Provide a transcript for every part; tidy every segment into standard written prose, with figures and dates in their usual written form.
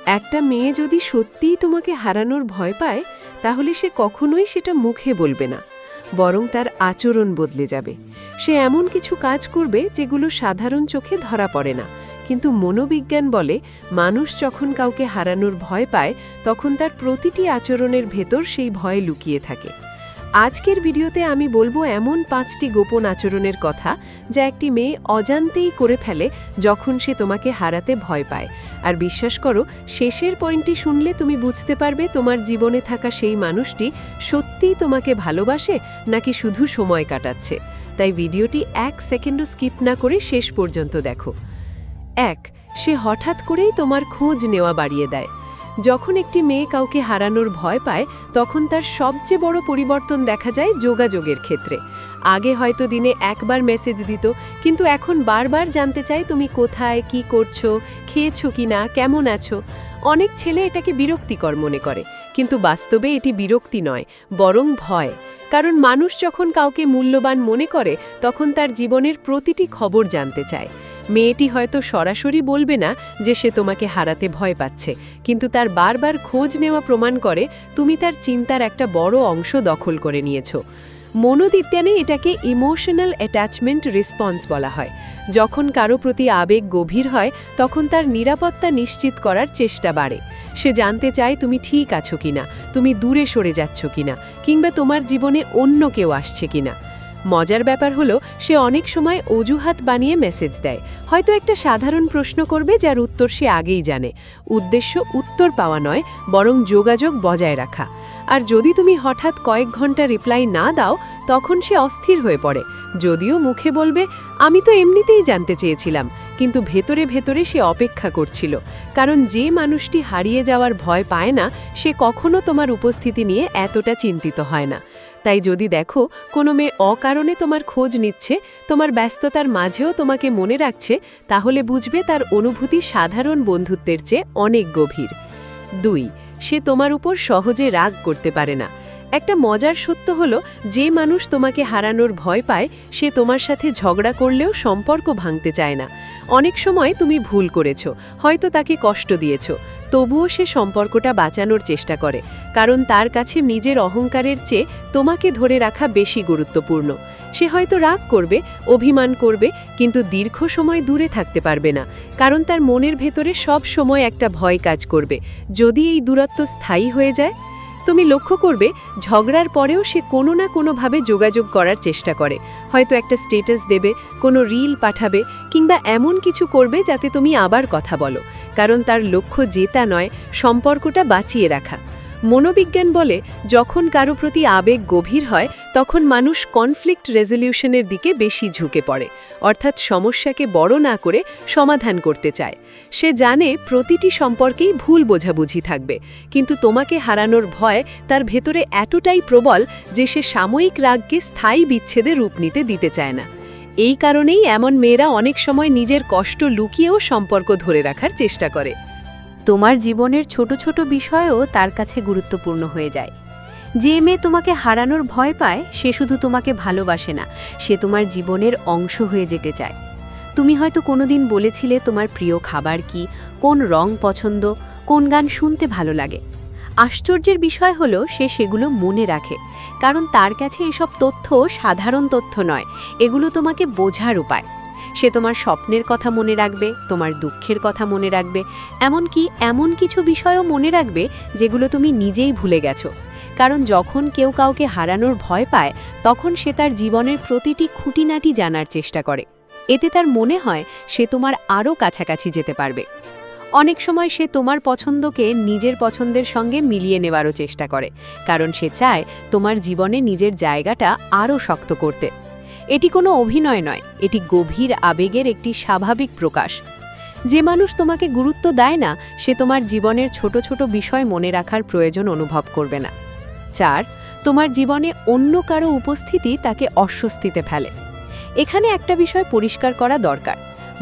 একটা মেয়ে যদি সত্যিই তোমাকে হারানোর ভয় পায় তাহলে সে কখনোই সেটা মুখে বলবে না, বরং তার আচরণ বদলে যাবে। সে এমন কিছু কাজ করবে যেগুলো সাধারণ চোখে ধরা পড়ে না, কিন্তু মনোবিজ্ঞান বলে মানুষ যখন কাউকে হারানোর ভয় পায় তখন তার প্রতিটি আচরণের ভেতর সেই ভয় লুকিয়ে থাকে। আজকের ভিডিওতে আমি বলবো এমন 5টি গোপন আচরণের কথা যা একটি মেয়ে অজান্তেই করে ফেলে যখন সে তোমাকে হারাতে ভয় পায়। আর বিশ্বাস করো, শেষের পয়েন্টটি শুনলে তুমি বুঝতে পারবে তোমার জীবনে থাকা সেই মানুষটি সত্যিই তোমাকে ভালোবাসে নাকি শুধু সময় কাটাচ্ছে। তাই ভিডিওটি 1 সেকেন্ডও স্কিপ না করে শেষ পর্যন্ত দেখো। 1. সে হঠাৎ করেই তোমার খোঁজ নেওয়া বাড়িয়ে দেয়। যখন একটি মেয়ে কাউকে হারানোর ভয় পায় তখন তার সবচেয়ে বড় পরিবর্তন দেখা যায় যোগাযোগের ক্ষেত্রে। আগে হয়তো দিনে একবার মেসেজ দিত, কিন্তু এখন বারবার জানতে চায় তুমি কোথায়, কি করছো, খেয়েছো কিনা, কেমন আছো। অনেক ছেলে এটাকে বিরক্তিকর মনে করে, কিন্তু বাস্তবে এটি বিরক্তি নয়, বরং ভয়। কারণ মানুষ যখন কাউকে মূল্যবান মনে করে তখন তার জীবনের প্রতিটি খবর জানতে চায়। মেয়েটি হয়তো সরাসরি বলবে না যে সে তোমাকে হারাতে ভয় পাচ্ছে, কিন্তু তার বারবার খোঁজ নেওয়া প্রমাণ করে তুমি তার চিন্তার একটা বড় অংশ দখল করে নিয়েছো। মনোবিজ্ঞানে এটাকে ইমোশনাল অ্যাটাচমেন্ট রেসপন্স বলা হয়। যখন কারো প্রতি আবেগ গভীর হয় তখন তার নিরাপত্তা নিশ্চিত করার চেষ্টা বাড়ে। সে জানতে চায় তুমি ঠিক আছো কিনা, তুমি দূরে সরে যাচ্ছ কিনা, কিংবা তোমার জীবনে অন্য কেউ আসছে কিনা। মজার ব্যাপার হলো, সে অনেক সময় অজুহাত বানিয়ে মেসেজ দেয়। হয়তো একটা সাধারণ প্রশ্ন করবে যার উত্তর সে আগেই জানে। উদ্দেশ্য উত্তর পাওয়া নয়, বরং যোগাযোগ বজায় রাখা। আর যদি তুমি হঠাৎ কয়েক ঘন্টা রিপ্লাই না দাও তখন সে অস্থির হয়ে পড়ে। যদিও মুখে বলবে আমি তো এমনিতেই জানতে চেয়েছিলাম, কিন্তু ভেতরে ভেতরে সে অপেক্ষা করছিল। কারণ যে মানুষটি হারিয়ে যাওয়ার ভয় পায় না সে কখনো তোমার উপস্থিতি নিয়ে এতটা চিন্তিত হয় না। তাই যদি দেখো কোনো মেয়ে অকারণে তোমার খোঁজ নিচ্ছে, তোমার ব্যস্ততার মাঝেও তোমাকে মনে রাখছে, তাহলে বুঝবে তার অনুভূতি সাধারণ বন্ধুত্বের চেয়ে অনেক গভীর। 2. সে তোমার উপর সহজে রাগ করতে পারে না। একটা মজার সত্য হলো, যে মানুষ তোমাকে হারানোর ভয় পায় সে তোমার সাথে ঝগড়া করলেও সম্পর্ক ভাঙতে চায় না। অনেক সময় তুমি ভুল করেছো, হয়তো তাকে কষ্ট দিয়েছো, তবুও সে সম্পর্কটা বাঁচানোর চেষ্টা করে, কারণ তার কাছে নিজের অহংকারের চেয়ে তোমাকে ধরে রাখা বেশি গুরুত্বপূর্ণ। সে হয়তো রাগ করবে, অভিমান করবে, কিন্তু দীর্ঘ সময় দূরে থাকতে পারবে না, কারণ তার মনের ভেতরে সব সময় একটা ভয় কাজ করবে, যদি এই দূরত্ব স্থায়ী হয়ে যায়। তুমি লক্ষ্য করবে ঝগড়ার পরেও সে কোনো না কোনোভাবে যোগাযোগ করার চেষ্টা করে। হয়তো একটা স্ট্যাটাস দেবে, কোনো রিল পাঠাবে, কিংবা এমন কিছু করবে যাতে তুমি আবার কথা বলো, কারণ তার লক্ষ্য জেতা নয়, সম্পর্কটা বাঁচিয়ে রাখা। মনোবিজ্ঞান বলে যখন কারো প্রতি আবেগ গভীর হয় তখন মানুষ কনফ্লিক্ট রেজলিউশনের দিকে বেশি ঝুঁকে পড়ে, অর্থাৎ সমস্যাকে বড় না করে সমাধান করতে চায়। সে জানে প্রতিটি সম্পর্কেই ভুল বোঝাবুঝি থাকবে, কিন্তু তোমাকে হারানোর ভয় তার ভেতরে এতটাই প্রবল যে সে সাময়িক রাগকে স্থায়ী বিচ্ছেদে রূপ নিতে দিতে চায় না। এই কারণেই এমন মেয়েরা অনেক সময় নিজের কষ্ট লুকিয়েও সম্পর্ক ধরে রাখার চেষ্টা করে। তোমার জীবনের ছোট ছোট বিষয়ও তার কাছে গুরুত্বপূর্ণ হয়ে যায়। যে মেয়ে তোমাকে হারানোর ভয় পায় সে শুধু তোমাকে ভালোবাসে না, সে তোমার জীবনের অংশ হয়ে যেতে চায়। তুমি হয়তো কোনোদিন বলেছিলে তোমার প্রিয় খাবার কি, কোন রং পছন্দ, কোন গান শুনতে ভালো লাগে। আশ্চর্যের বিষয় হলো সে সেগুলো মনে রাখে, কারণ তার কাছে এসব তথ্য সাধারণ তথ্য নয়, এগুলো তোমাকে বোঝার উপায়। সে তোমার স্বপ্নের কথা মনে রাখবে, তোমার দুঃখের কথা মনে রাখবে, এমনকি এমন কিছু বিষয়ও মনে রাখবে যেগুলো তুমি নিজেই ভুলে গেছো। কারণ যখন কেউ কাউকে হারানোর ভয় পায় তখন সে তার জীবনের প্রতিটি খুঁটিনাটি জানার চেষ্টা করে। এতে তার মনে হয় সে তোমার আরও কাছাকাছি যেতে পারবে। অনেক সময় সে তোমার পছন্দকে নিজের পছন্দের সঙ্গে মিলিয়ে নেওয়ারও চেষ্টা করে, কারণ সে চায় তোমার জীবনে নিজের জায়গাটা আরও শক্ত করতে। এটি কোনো অভিনয় নয়, এটি গভীর আবেগের একটি স্বাভাবিক প্রকাশ। যে মানুষ তোমাকে গুরুত্ব দেয় না সে তোমার জীবনের ছোট ছোট বিষয় মনে রাখার প্রয়োজন অনুভব করবে না। 4. তোমার জীবনে অন্য কারো উপস্থিতি তাকে অস্বস্তিতে ফেলে। এখানে একটা বিষয় পরিষ্কার করা দরকার,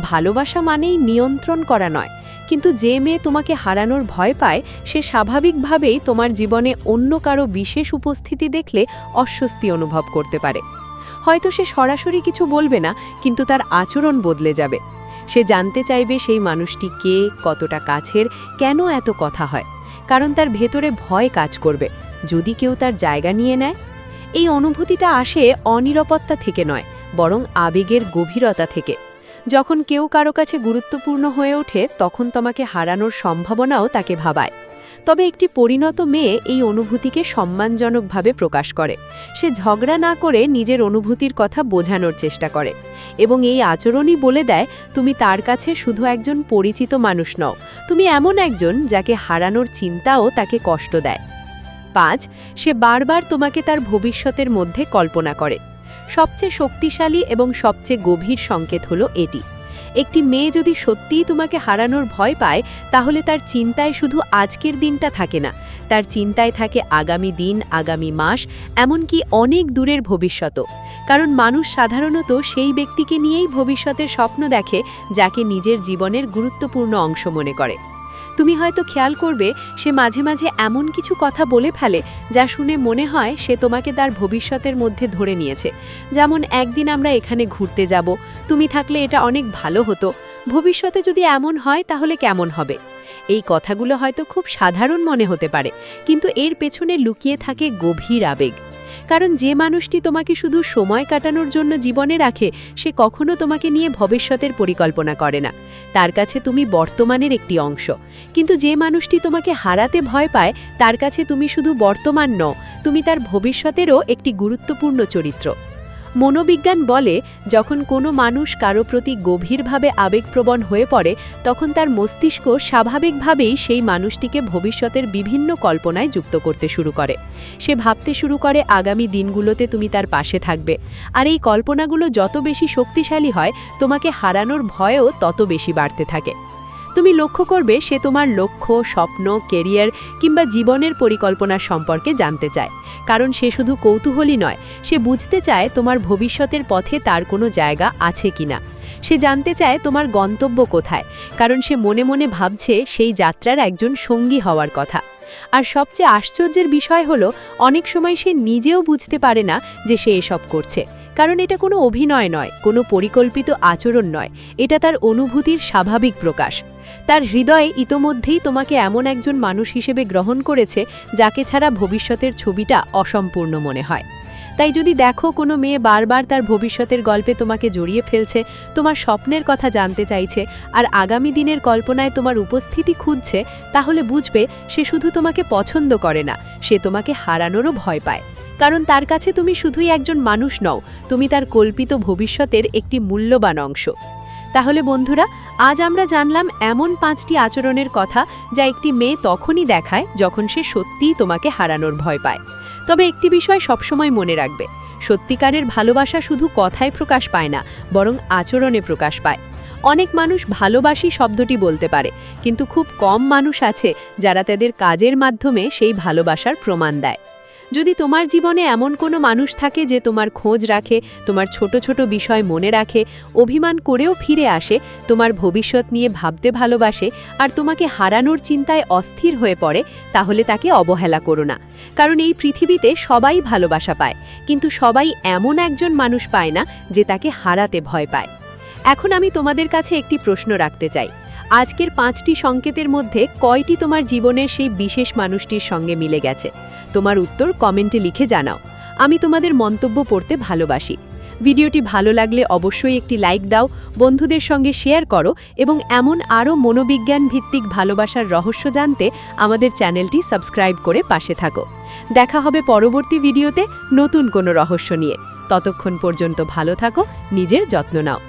ভালোবাসা মানেই নিয়ন্ত্রণ করা নয়, কিন্তু যে মেয়ে তোমাকে হারানোর ভয় পায় সে স্বাভাবিকভাবেই তোমার জীবনে অন্য কারো বিশেষ উপস্থিতি দেখলে অস্বস্তি অনুভব করতে পারে। হয়তো সে সরাসরি কিছু বলবে না, কিন্তু তার আচরণ বদলে যাবে। সে জানতে চাইবে সেই মানুষটি কে, কতটা কাছের, কেন এত কথা হয়। কারণ তার ভেতরে ভয় কাজ করবে, যদি কেউ তার জায়গা নিয়ে নেয়। এই অনুভূতিটা আসে অনিরাপত্তা থেকে নয়, বরং আবেগের গভীরতা থেকে। যখন কেউ কারো কাছে গুরুত্বপূর্ণ হয়ে ওঠে, তখন তোমাকে হারানোর সম্ভাবনাও তাকে ভাবায়। তবে একটি পরিণত মেয়ে এই অনুভূতিকে সম্মানজনকভাবে প্রকাশ করে। সে ঝগড়া না করে নিজের অনুভূতির কথা বোঝানোর চেষ্টা করে, এবং এই আচরণই বলে দেয় তুমি তার কাছে শুধু একজন পরিচিত মানুষ নও, তুমি এমন একজন যাকে হারানোর চিন্তাও তাকে কষ্ট দেয়। 5. সে বারবার তোমাকে তার ভবিষ্যতের মধ্যে কল্পনা করে। সবচেয়ে শক্তিশালী এবং সবচেয়ে গভীর সংকেত হলো এটি। একটি মেয়ে যদি সত্যিই তোমাকে হারানোর ভয় পায়, তাহলে তার চিন্তায় শুধু আজকের দিনটা থাকে না, তার চিন্তায় থাকে আগামী দিন, আগামী মাস, এমনকি অনেক দূরের ভবিষ্যৎও। কারণ মানুষ সাধারণত সেই ব্যক্তিকে নিয়েই ভবিষ্যতের স্বপ্ন দেখে যাকে নিজের জীবনের গুরুত্বপূর্ণ অংশ মনে করে। তুমি হয়তো খেয়াল করবে সে মাঝে মাঝে এমন কিছু কথা বলে ফেলে যা শুনে মনে হয় সে তোমাকে তার ভবিষ্যতের মধ্যে ধরে নিয়েছে। যেমন, একদিন আমরা এখানে ঘুরতে যাব, তুমি থাকলে এটা অনেক ভালো হতো, ভবিষ্যতে যদি এমন হয় তাহলে কেমন হবে। এই কথাগুলো হয়তো খুব সাধারণ মনে হতে পারে, কিন্তু এর পেছনে লুকিয়ে থাকে গভীর আবেগ। কারণ যে মানুষটি তোমাকে শুধু সময় কাটানোর জন্য জীবনে রাখে, সে কখনো তোমাকে নিয়ে ভবিষ্যতের পরিকল্পনা করে না। তার কাছে তুমি বর্তমানের একটি অংশ। কিন্তু যে মানুষটি তোমাকে হারাতে ভয় পায়, তার কাছে তুমি শুধু বর্তমান নও, তুমি তার ভবিষ্যতেরও একটি গুরুত্বপূর্ণ চরিত্র। মনোবিজ্ঞান বলে, যখন কোনো মানুষ কারো প্রতি গভীরভাবে আবেগপ্রবণ হয়ে পড়ে, তখন তার মস্তিষ্ক স্বাভাবিকভাবেই সেই মানুষটিকে ভবিষ্যতের বিভিন্ন কল্পনায় যুক্ত করতে শুরু করে। সে ভাবতে শুরু করে আগামী দিনগুলোতে তুমি তার পাশে থাকবে, আর এই কল্পনাগুলো যত বেশি শক্তিশালী হয়, তোমাকে হারানোর ভয়ও তত বেশি বাড়তে থাকে। তুমি লক্ষ্য করবে সে তোমার লক্ষ্য, স্বপ্ন, কেরিয়ার কিংবা জীবনের পরিকল্পনা সম্পর্কে জানতে চায়। কারণ সে শুধু কৌতূহলী নয়, সে বুঝতে চায় তোমার ভবিষ্যতের পথে তার কোনো জায়গা আছে কিনা। সে জানতে চায় তোমার গন্তব্য কোথায়, কারণ সে মনে মনে ভাবছে সেই যাত্রার একজন সঙ্গী হওয়ার কথা। আর সবচেয়ে আশ্চর্যের বিষয় হলো, অনেক সময় সে নিজেও বুঝতে পারে না যে সে এসব করছে। কারণ এটা কোনো অভিনয় নয়, কোনো পরিকল্পিত আচরণ নয়, এটা তার অনুভূতির স্বাভাবিক প্রকাশ। তার হৃদয়ে ইতোমধ্যেই তোমাকে এমন একজন মানুষ হিসেবে গ্রহণ করেছে যাকে ছাড়া ভবিষ্যতের ছবিটা অসম্পূর্ণ মনে হয়। তাই যদি দেখো কোনো মেয়ে বারবার তার ভবিষ্যতের গল্পে তোমাকে জড়িয়ে ফেলছে, তোমার স্বপ্নের কথা জানতে চাইছে, আর আগামী দিনের কল্পনায় তোমার উপস্থিতি খুঁজছে, তাহলে বুঝবে সে শুধু তোমাকে পছন্দ করে না, সে তোমাকে হারানোরও ভয় পায়। কারণ তার কাছে তুমি শুধুই একজন মানুষ নও, তুমি তার কল্পিত ভবিষ্যতের একটি মূল্যবান অংশ। তাহলে বন্ধুরা, আজ আমরা জানলাম এমন 5টি আচরণের কথা যা একটি মেয়ে তখনই দেখায় যখন সে সত্যিই তোমাকে হারানোর ভয় পায়। তবে একটি বিষয় সবসময় মনে রাখবে, সত্যিকারের ভালোবাসা শুধু কথায় প্রকাশ পায় না, বরং আচরণে প্রকাশ পায়। অনেক মানুষ ভালোবাসি শব্দটি বলতে পারে, কিন্তু খুব কম মানুষ আছে যারা তাদের কাজের মাধ্যমে সেই ভালোবাসার প্রমাণ দেয়। যদি তোমার জীবনে এমন কোনো মানুষ থাকে যে তোমার খোঁজ রাখে, তোমার ছোট ছোট বিষয় মনে রাখে, অভিমান করেও ফিরে আসে, তোমার ভবিষ্যৎ নিয়ে ভাবতে ভালোবাসে, আর তোমাকে হারানোর চিন্তায় অস্থির হয়ে পড়ে, তাহলে তাকে অবহেলা করো না। কারণ এই পৃথিবীতে সবাই ভালোবাসা পায়, কিন্তু সবাই এমন একজন মানুষ পায় না যে তাকে হারাতে ভয় পায়। এখন আমি তোমাদের কাছে একটি প্রশ্ন রাখতে চাই। আজকের 5টি সংকেতের মধ্যে কয়টি তোমার জীবনের সেই বিশেষ মানুষটির সঙ্গে মিলে গেছে? তোমার উত্তর কমেন্টে লিখে জানাও। আমি তোমাদের মন্তব্য পড়তে ভালোবাসি। ভিডিওটি ভালো লাগলে অবশ্যই একটি লাইক দাও, বন্ধুদের সঙ্গে শেয়ার করো, এবং এমন আরও মনোবিজ্ঞান ভিত্তিক ভালোবাসার রহস্য জানতে আমাদের চ্যানেলটি সাবস্ক্রাইব করে পাশে থাকো। দেখা হবে পরবর্তী ভিডিওতে নতুন কোনো রহস্য নিয়ে। ততক্ষণ পর্যন্ত ভালো থাকো, নিজের যত্ন নাও।